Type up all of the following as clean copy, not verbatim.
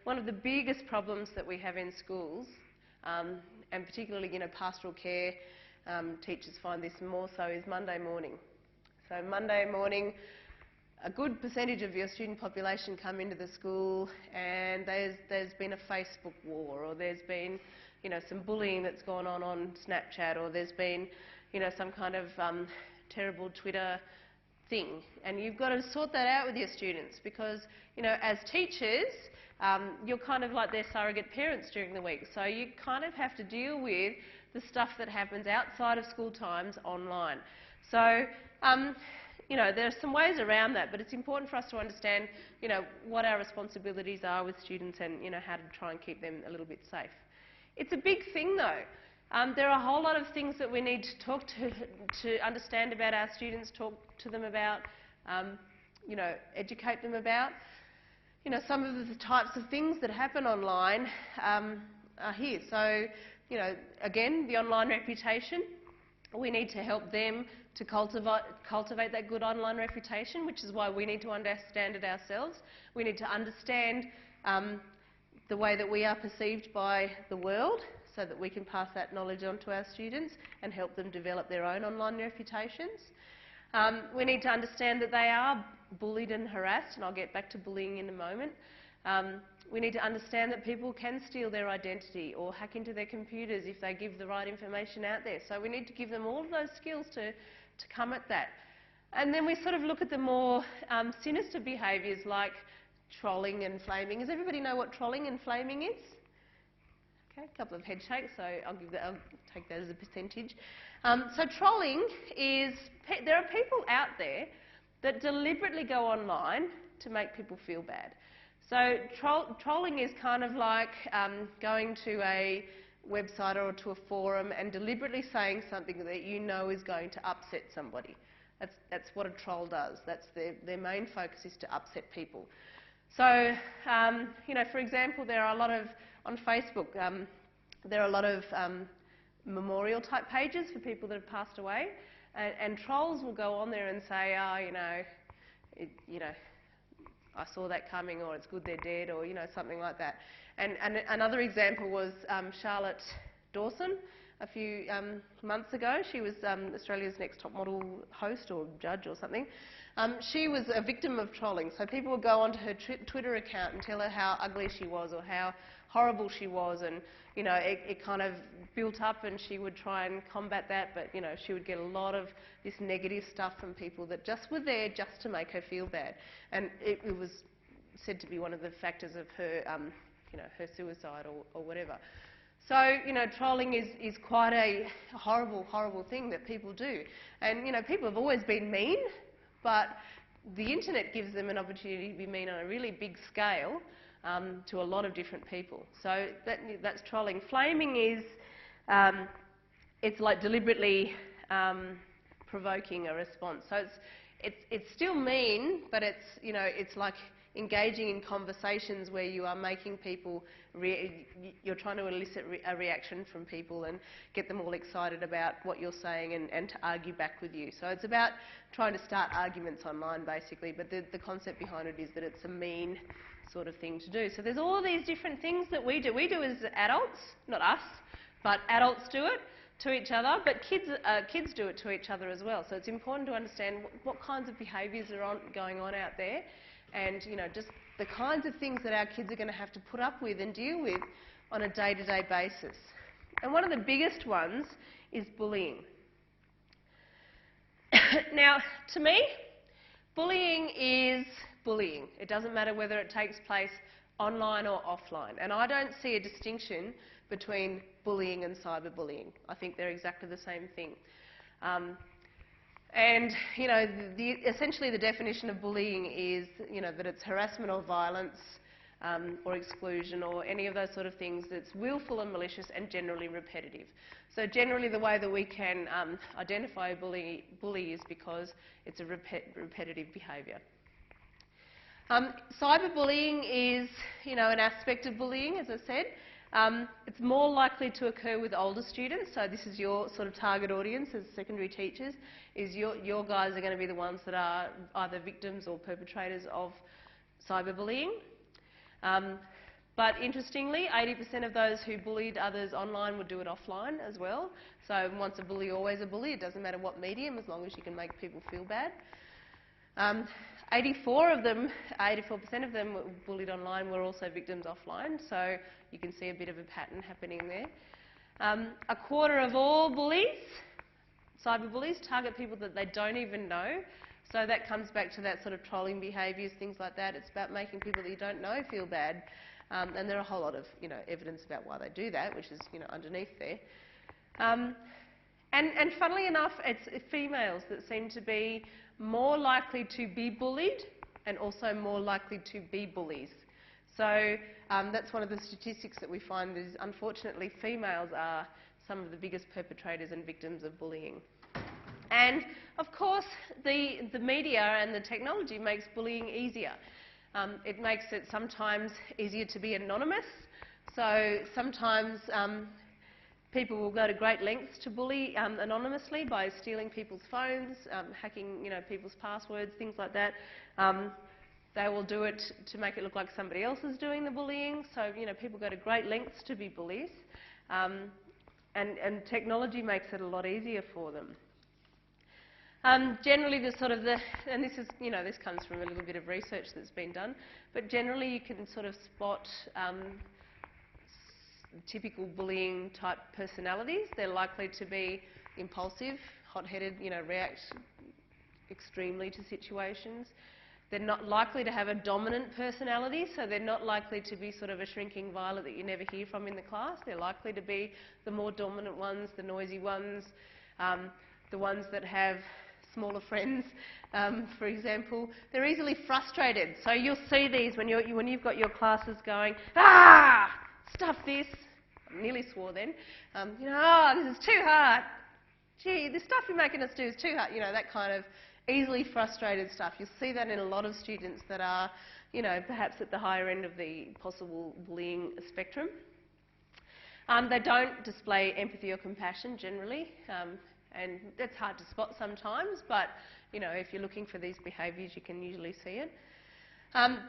one of the biggest problems that we have in schools, and particularly, pastoral care teachers find this more so, is Monday morning. So Monday morning, a good percentage of your student population come into the school and there's been a Facebook war, or there's been, some bullying that's gone on Snapchat, or there's been, some kind of terrible Twitter thing. And you've got to sort that out with your students because, as teachers, you're kind of like their surrogate parents during the week. So you kind of have to deal with the stuff that happens outside of school times online. So, there are some ways around that, but it's important for us to understand, what our responsibilities are with students and, how to try and keep them a little bit safe. It's a big thing though. There are a whole lot of things that we need to talk to understand about our students, talk to them about, educate them about. Some of the types of things that happen online are here. So, again, the online reputation. We need to help them to cultivate that good online reputation, which is why we need to understand it ourselves. We need to understand the way that we are perceived by the world so that we can pass that knowledge on to our students and help them develop their own online reputations. We need to understand that they are bullied and harassed, and I'll get back to bullying in a moment. We need to understand that people can steal their identity or hack into their computers if they give the right information out there. So we need to give them all of those skills to come at that. And then we sort of look at the more sinister behaviours like trolling and flaming. Does everybody know what trolling and flaming is? Okay, a couple of head shakes, so I'll take that as a percentage. So trolling is, there are people out there that deliberately go online to make people feel bad. So trolling is kind of like going to a website or to a forum and deliberately saying something that you know is going to upset somebody. That's what a troll does. That's their main focus, is to upset people. So, for example, there are a lot of, on Facebook, there are a lot of memorial type pages for people that have passed away, and trolls will go on there and say, I saw that coming, or it's good they're dead, or something like that. And another example was Charlotte Dawson a few months ago. She was Australia's Next Top Model host or judge or something. She was a victim of trolling. So people would go onto her Twitter account and tell her how ugly she was or how horrible she was, and it kind of built up, and she would try and combat that, but she would get a lot of this negative stuff from people that just were there just to make her feel bad, and it was said to be one of the factors of her her suicide or whatever. So trolling is quite a horrible, horrible thing that people do, and people have always been mean, but the internet gives them an opportunity to be mean on a really big scale to a lot of different people. So that's trolling. Flaming is, it's like deliberately provoking a response. So it's still mean, but it's like engaging in conversations where you are making people, you're trying to elicit a reaction from people and get them all excited about what you're saying and to argue back with you. So it's about trying to start arguments online basically, but the concept behind it is that it's a mean sort of thing to do. So there's all these different things that we do. We do as adults, not us, but adults do it to each other, but kids do it to each other as well. So it's important to understand what kinds of behaviours are going on out there, and just the kinds of things that our kids are going to have to put up with and deal with on a day-to-day basis. And one of the biggest ones is bullying. Now, to me, bullying is bullying. It doesn't matter whether it takes place online or offline. And I don't see a distinction between bullying and cyberbullying. I think they're exactly the same thing. And essentially the definition of bullying is that it's harassment or violence or exclusion or any of those sort of things that's willful and malicious and generally repetitive. So generally the way that we can identify a bully is because it's a repetitive behaviour. Cyberbullying is an aspect of bullying, as I said. It's more likely to occur with older students, so this is your sort of target audience as secondary teachers, is your guys are going to be the ones that are either victims or perpetrators of cyberbullying. But interestingly, 80% of those who bullied others online would do it offline as well. So once a bully, always a bully. It doesn't matter what medium, as long as you can make people feel bad. 84% of them were bullied online were also victims offline. So you can see a bit of a pattern happening there. A quarter of all bullies, cyberbullies, target people that they don't even know. So that comes back to that sort of trolling behaviours, things like that. It's about making people that you don't know feel bad. And there are a whole lot of, evidence about why they do that, which is, underneath there. And funnily enough, it's females that seem to be more likely to be bullied and also more likely to be bullies. So that's one of the statistics that we find is, unfortunately, females are some of the biggest perpetrators and victims of bullying. And of course, the media and the technology makes bullying easier. It makes it sometimes easier to be anonymous. So sometimes people will go to great lengths to bully anonymously by stealing people's phones, hacking, people's passwords, things like that. They will do it to make it look like somebody else is doing the bullying. So, people go to great lengths to be bullies. And technology makes it a lot easier for them. Generally, and this is, this comes from a little bit of research that's been done, but generally you can sort of spot typical bullying type personalities. They're likely to be impulsive, hot-headed, react extremely to situations. They're not likely to have a dominant personality, so they're not likely to be sort of a shrinking violet that you never hear from in the class. They're likely to be the more dominant ones, the noisy ones, the ones that have smaller friends, for example. They're easily frustrated. So you'll see these when you've got your classes going, stuff this. I nearly swore then. This is too hard. Gee, the stuff you're making us do is too hard. That kind of easily frustrated stuff. You'll see that in a lot of students that are, perhaps at the higher end of the possible bullying spectrum. They don't display empathy or compassion generally. And that's hard to spot sometimes, but if you're looking for these behaviours, you can usually see it.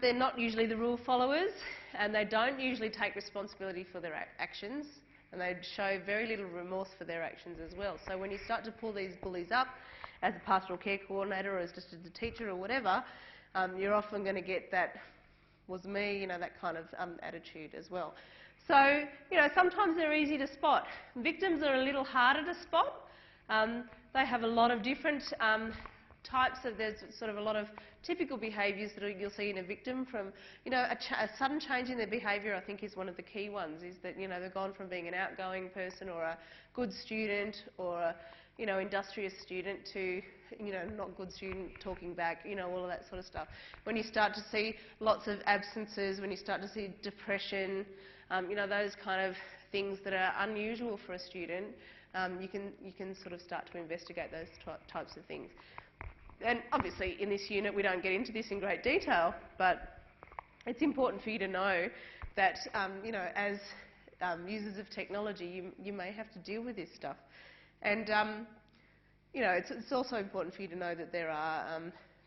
They're not usually the rule followers, and they don't usually take responsibility for their actions, and they show very little remorse for their actions as well. So when you start to pull these bullies up as a pastoral care coordinator or as just as a teacher or whatever, you're often going to get that was me, that kind of attitude as well. So, sometimes they're easy to spot. Victims are a little harder to spot. They have a lot of different types of, there's sort of a lot of typical behaviours that you'll see in a victim from, a sudden change in their behaviour I think is one of the key ones, is that, they've gone from being an outgoing person or a good student or a, industrious student to, not good student, talking back, all of that sort of stuff. When you start to see lots of absences, when you start to see depression, those kind of things that are unusual for a student, you can sort of start to investigate those types of things. And obviously in this unit we don't get into this in great detail, but it's important for you to know that as users of technology you may have to deal with this stuff. And it's also important for you to know that there are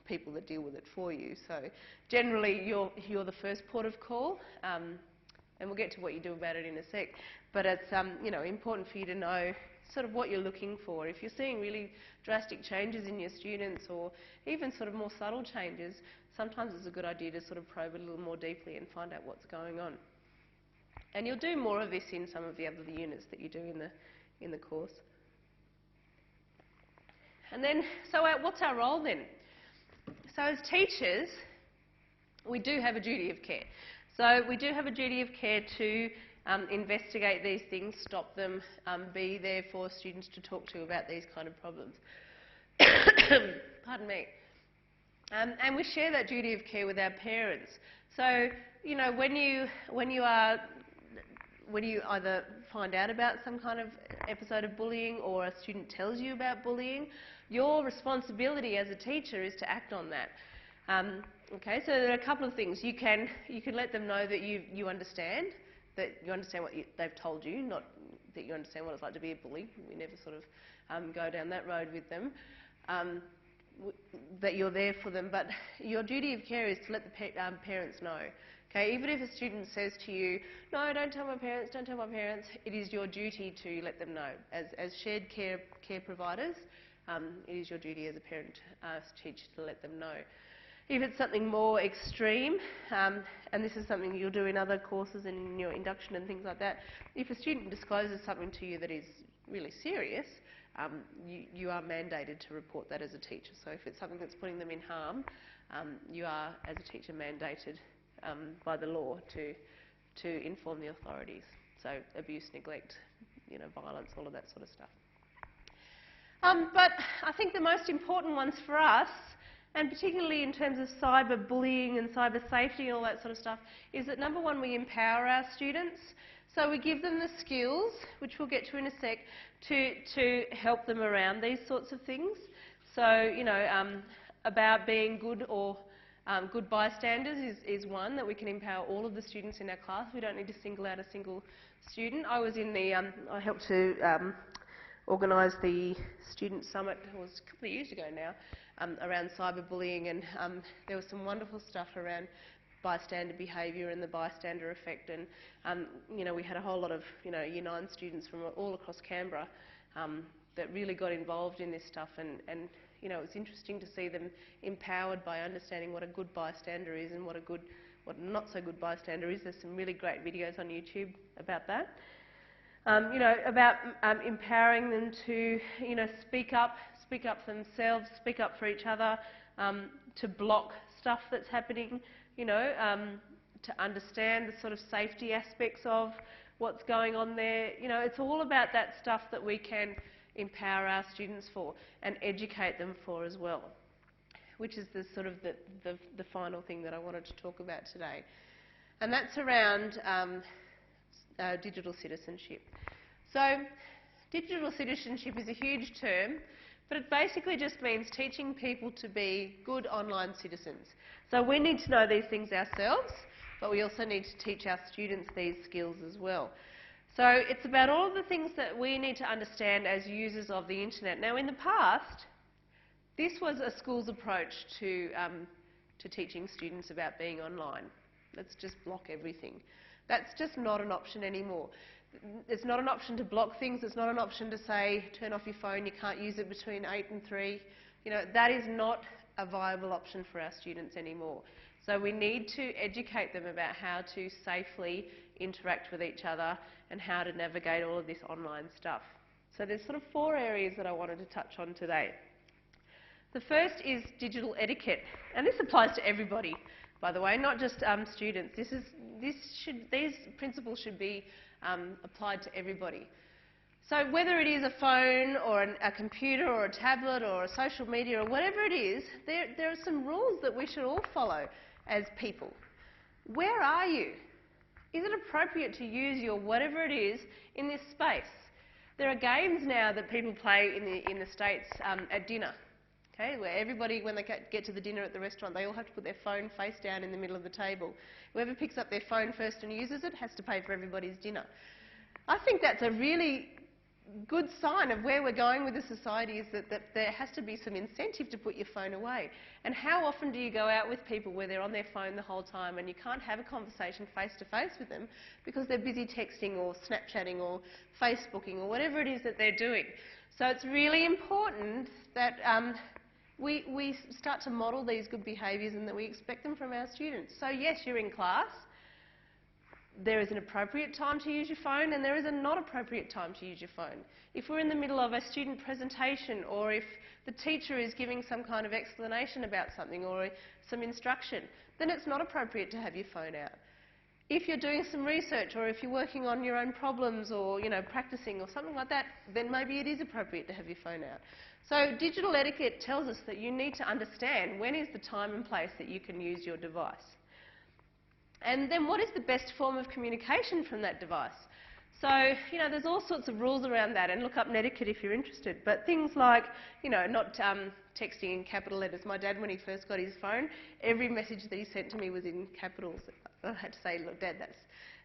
people that deal with it for you. So generally you're the first port of call, and we'll get to what you do about it in a sec. But it's important for you to know sort of what you're looking for. If you're seeing really drastic changes in your students or even sort of more subtle changes, sometimes it's a good idea to sort of probe a little more deeply and find out what's going on. And you'll do more of this in some of the other units that you do in the course. And then, so what's our role then? So as teachers, we do have a duty of care. So we do have a duty of care to investigate these things, stop them, be there for students to talk to about these kind of problems. Pardon me. And we share that duty of care with our parents. So, when you either find out about some kind of episode of bullying or a student tells you about bullying, your responsibility as a teacher is to act on that. Okay, so there are a couple of things. You can let them know that you understand, that you understand what they've told you, not that you understand what it's like to be a bully. We never sort of go down that road with them. That you're there for them, but your duty of care is to let the parents know Okay, even if a student says to you, no, don't tell my parents, don't tell my parents, it is your duty to let them know. As shared care providers, it is your duty as a parent, teacher, to let them know. If it's something more extreme, and this is something you'll do in other courses and in your induction and things like that, if a student discloses something to you that is really serious, you are mandated to report that as a teacher. So if it's something that's putting them in harm, you are, as a teacher, mandated by the law to inform the authorities. So abuse, neglect, violence, all of that sort of stuff. But I think the most important ones for us, and particularly in terms of cyberbullying and cyber safety and all that sort of stuff, is that number one, we empower our students. So we give them the skills, which we'll get to in a sec, to help them around these sorts of things. So, about being good or good bystanders is one, that we can empower all of the students in our class. We don't need to single out a single student. I was in the, I helped to organise the student summit, it was a couple of years ago now, around cyberbullying, and there was some wonderful stuff around bystander behaviour and the bystander effect, and we had a whole lot of Year 9 students from all across Canberra that really got involved in this stuff, and it was interesting to see them empowered by understanding what a good bystander is and what a not so good bystander is. There's some really great videos on YouTube about that. About empowering them to speak up for themselves, speak up for each other, to block stuff that's happening, to understand the sort of safety aspects of what's going on there. It's all about that stuff that we can empower our students for and educate them for as well, which is the sort of the final thing that I wanted to talk about today. And that's around digital citizenship. So digital citizenship is a huge term, but it basically just means teaching people to be good online citizens. So we need to know these things ourselves, but we also need to teach our students these skills as well. So it's about all of the things that we need to understand as users of the internet. Now, in the past, this was a school's approach to teaching students about being online. Let's just block everything. That's just not an option anymore. It's not an option to block things. It's not an option to say, turn off your phone, you can't use it between 8 and 3. That is not a viable option for our students anymore. So we need to educate them about how to safely interact with each other and how to navigate all of this online stuff. So there's sort of 4 areas that I wanted to touch on today. The first is digital etiquette, and this applies to everybody, by the way, not just students. These principles should be applied to everybody. So whether it is a phone or a computer or a tablet or a social media or whatever it is, there are some rules that we should all follow as people. Where are you? Is it appropriate to use your whatever it is in this space? There are games now that people play in the States at dinner, okay, where everybody, when they get to the dinner at the restaurant, they all have to put their phone face down in the middle of the table. Whoever picks up their phone first and uses it has to pay for everybody's dinner. I think that's a really good sign of where we're going with the society, is that there has to be some incentive to put your phone away. And how often do you go out with people where they're on their phone the whole time and you can't have a conversation face to face with them because they're busy texting or Snapchatting or Facebooking or whatever it is that they're doing? So it's really important that we start to model these good behaviours and that we expect them from our students. So yes, you're in class. There is an appropriate time to use your phone and there is a not appropriate time to use your phone. If we're in the middle of a student presentation, or if the teacher is giving some kind of explanation about something or some instruction, then it's not appropriate to have your phone out. If you're doing some research, or if you're working on your own problems, or practicing or something like that, then maybe it is appropriate to have your phone out. So digital etiquette tells us that you need to understand when is the time and place that you can use your device. And then what is the best form of communication from that device? So, there's all sorts of rules around that, and look up Netiquette if you're interested. But things like, not texting in capital letters. My dad, when he first got his phone, every message that he sent to me was in capitals. I had to say, look, Dad, that's,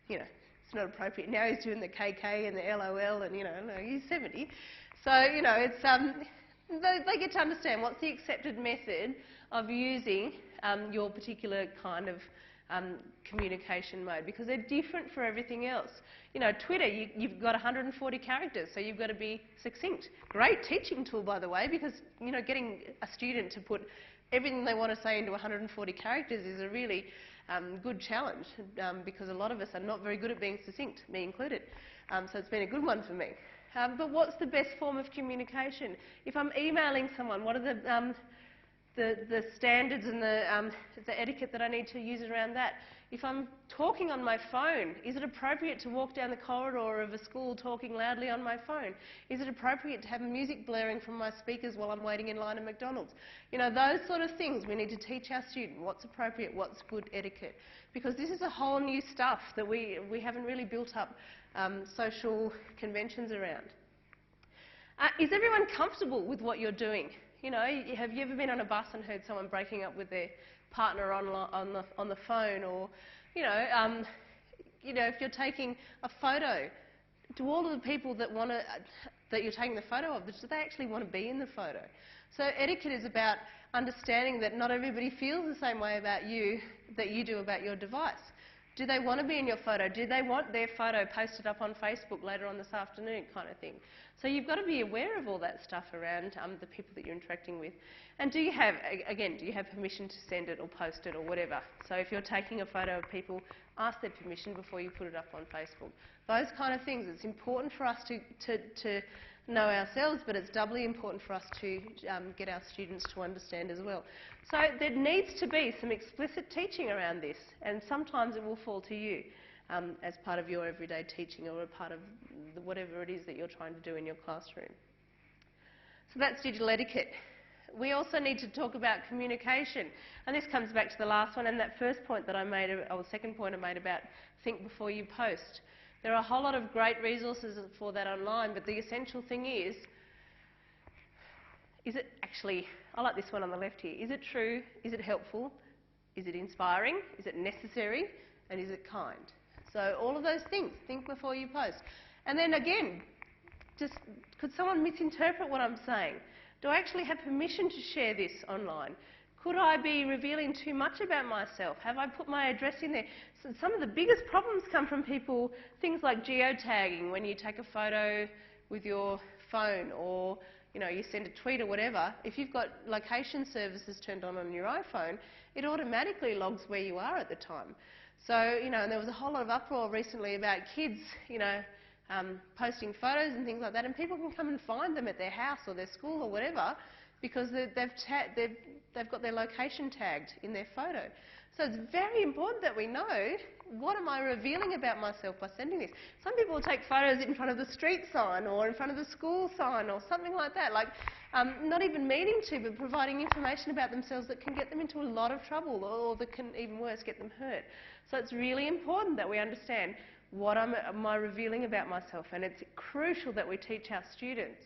it's not appropriate. Now he's doing the KK and the LOL, and, he's 70. So, it's, they get to understand what's the accepted method of using your particular kind of communication mode, because they're different for everything else. You know, Twitter, you've got 140 characters, so you've got to be succinct. Great teaching tool, by the way, because, you know, getting a student to put everything they want to say into 140 characters is a really good challenge, because a lot of us are not very good at being succinct, me included. So it's been a good one for me. But what's the best form of communication? If I'm emailing someone, what are the standards and the etiquette that I need to use around that? If I'm talking on my phone, is it appropriate to walk down the corridor of a school talking loudly on my phone? Is it appropriate to have music blaring from my speakers while I'm waiting in line at McDonald's? You know, those sort of things we need to teach our student. What's appropriate, what's good etiquette? Because this is a whole new stuff that we haven't really built up social conventions around. Is everyone comfortable with what you're doing? You know, have you ever been on a bus and heard someone breaking up with their partner on the phone? Or, you know, if you're taking a photo, do all of the people that you're taking the photo of, do they actually want to be in the photo? So etiquette is about understanding that not everybody feels the same way about you that you do about your device. Do they want to be in your photo? Do they want their photo posted up on Facebook later on this afternoon, kind of thing? So you've got to be aware of all that stuff around the people that you're interacting with. And do you have permission to send it or post it or whatever? So if you're taking a photo of people, ask their permission before you put it up on Facebook. Those kind of things. It's important for us to know ourselves, but it's doubly important for us to get our students to understand as well. So there needs to be some explicit teaching around this, and sometimes it will fall to you as part of your everyday teaching or a part of whatever it is that you're trying to do in your classroom. So that's digital etiquette. We also need to talk about communication, and this comes back to the last one and that first point that I made, or the second point I made about think before you post. There are a whole lot of great resources for that online, but the essential thing is it actually, I like this one on the left here, is it true, is it helpful, is it inspiring, is it necessary, and is it kind? So all of those things, think before you post. And then again, just could someone misinterpret what I'm saying? Do I actually have permission to share this online? Could I be revealing too much about myself? Have I put my address in there? So some of the biggest problems come from people, things like geotagging, when you take a photo with your phone or, you know, you send a tweet or whatever. If you've got location services turned on your iPhone, it automatically logs where you are at the time. So, you know, and there was a whole lot of uproar recently about kids, you know, posting photos and things like that, and people can come and find them at their house or their school or whatever because they've got their location tagged in their photo. So it's very important that we know, what am I revealing about myself by sending this? Some people will take photos in front of the street sign or in front of the school sign or something like that, like not even meaning to, but providing information about themselves that can get them into a lot of trouble, or that can, even worse, get them hurt. So it's really important that we understand what am I revealing about myself, and it's crucial that we teach our students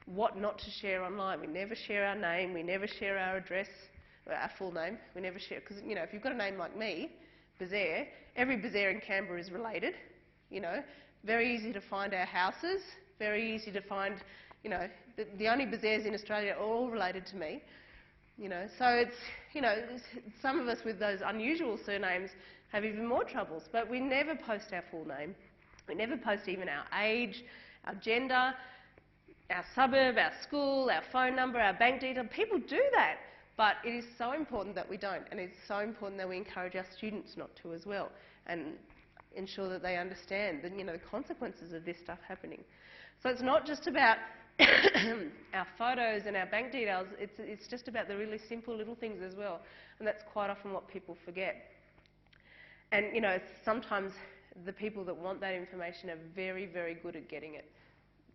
what not to share online. We never share our name, we never share our address, our full name, we never share, because, you know, if you've got a name like me, Bazair, every Bazair in Canberra is related, you know, very easy to find our houses, very easy to find, you know, the only Bazairs in Australia are all related to me, you know, so it's, you know, some of us with those unusual surnames have even more troubles, but we never post our full name, we never post even our age, our gender, our suburb, our school, our phone number, our bank detail. People do that, but it is so important that we don't, and it's so important that we encourage our students not to as well, and ensure that they understand the, you know, the consequences of this stuff happening. So it's not just about our photos and our bank details, it's just about the really simple little things as well, and that's quite often what people forget. And, you know, sometimes the people that want that information are very, very good at getting it.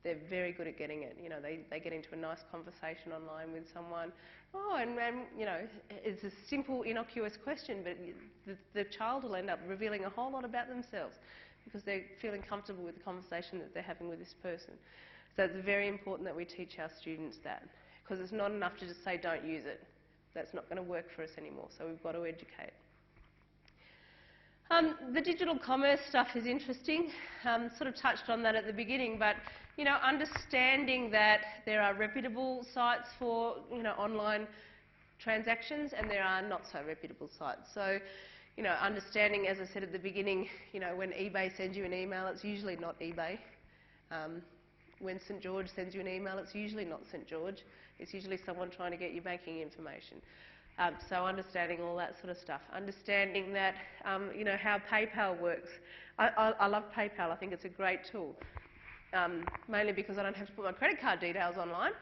They're very good at getting it. You know, they get into a nice conversation online with someone. Oh, and you know, it's a simple, innocuous question, but the child will end up revealing a whole lot about themselves because they're feeling comfortable with the conversation that they're having with this person. So it's very important that we teach our students that, because it's not enough to just say don't use it. That's not going to work for us anymore, so we've got to educate. The digital commerce stuff is interesting. Sort of touched on that at the beginning, but, you know, understanding that there are reputable sites for, you know, online transactions and there are not so reputable sites. So, you know, understanding, as I said at the beginning, you know, when eBay sends you an email, it's usually not eBay. When St George sends you an email, it's usually not St George. It's usually someone trying to get your banking information. So understanding all that sort of stuff. Understanding that, you know, how PayPal works. I love PayPal. I think it's a great tool. Mainly because I don't have to put my credit card details online.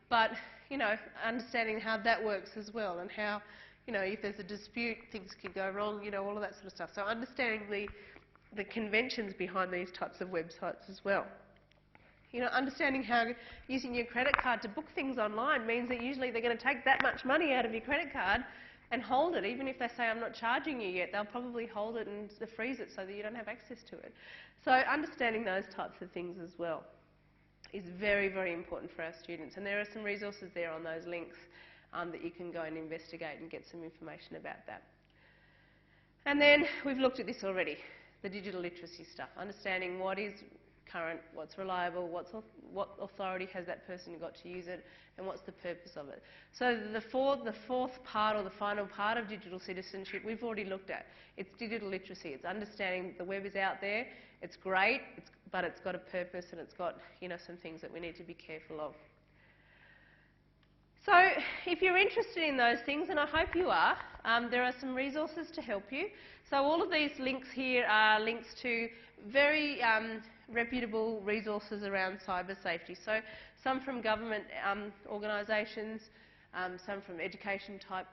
But, you know, understanding how that works as well, and how, you know, if there's a dispute, things could go wrong, you know, all of that sort of stuff. So understanding the conventions behind these types of websites as well. You know, understanding how using your credit card to book things online means that usually they're going to take that much money out of your credit card and hold it. Even if they say, I'm not charging you yet, they'll probably hold it and freeze it so that you don't have access to it. So understanding those types of things as well is very, very important for our students. And there are some resources there on those links that you can go and investigate and get some information about that. And then we've looked at this already, the digital literacy stuff, understanding what is current, what's reliable, what authority has that person got to use it, and what's the purpose of it. So the fourth part, or the final part of digital citizenship, we've already looked at. It's digital literacy. It's understanding the web is out there. It's great, but it's got a purpose, and it's got, you know, some things that we need to be careful of. So if you're interested in those things, and I hope you are, there are some resources to help you. So all of these links here are links to very reputable resources around cyber safety. So some from government organisations, some from education type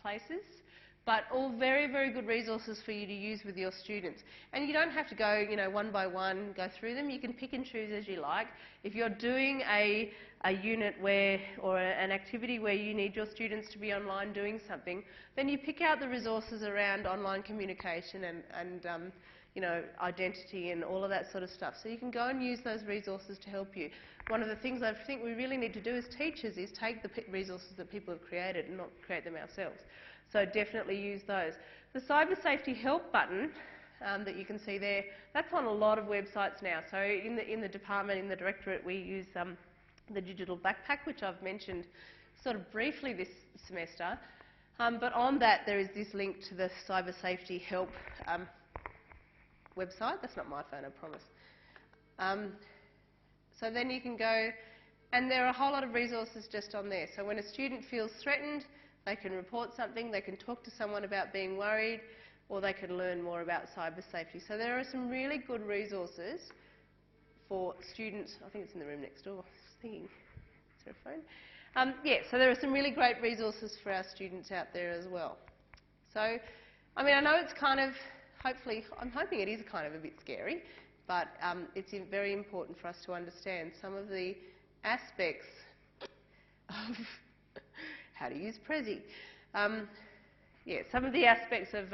places, but all very, very good resources for you to use with your students. And you don't have to go, you know, one by one, go through them. You can pick and choose as you like. If you're doing a unit where, or an activity where you need your students to be online doing something, then you pick out the resources around online communication and you know, identity and all of that sort of stuff. So you can go and use those resources to help you. One of the things I think we really need to do as teachers is take the resources that people have created and not create them ourselves. So definitely use those. The Cyber Safety Help button that you can see there, that's on a lot of websites now. So in the department, in the directorate, we use the Digital Backpack, which I've mentioned sort of briefly this semester. But on that, there is this link to the Cyber Safety Help website. That's not my phone, I promise. So then you can go, and there are a whole lot of resources just on there. So when a student feels threatened, they can report something, they can talk to someone about being worried, or they can learn more about cyber safety. So there are some really good resources for students. I think it's in the room next door. I was thinking, is there a phone? Yeah, so there are some really great resources for our students out there as well. So, I mean, I know it's kind of, hopefully, I'm hoping it is kind of a bit scary, but it's very important for us to understand some of the aspects of how to use Prezi. Yeah, some of the aspects of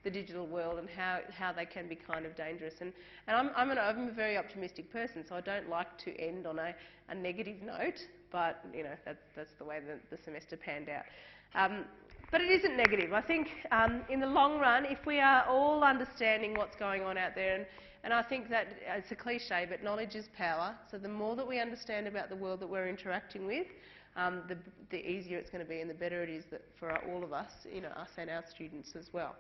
the digital world and how they can be kind of dangerous. And I'm a very optimistic person, so I don't like to end on a negative note, but you know, that's the way the semester panned out. But it isn't negative. I think in the long run, if we are all understanding what's going on out there, and I think that it's a cliche, but knowledge is power. So the more that we understand about the world that we're interacting with, the easier it's going to be, and the better it is that for all of us, you know, us and our students as well.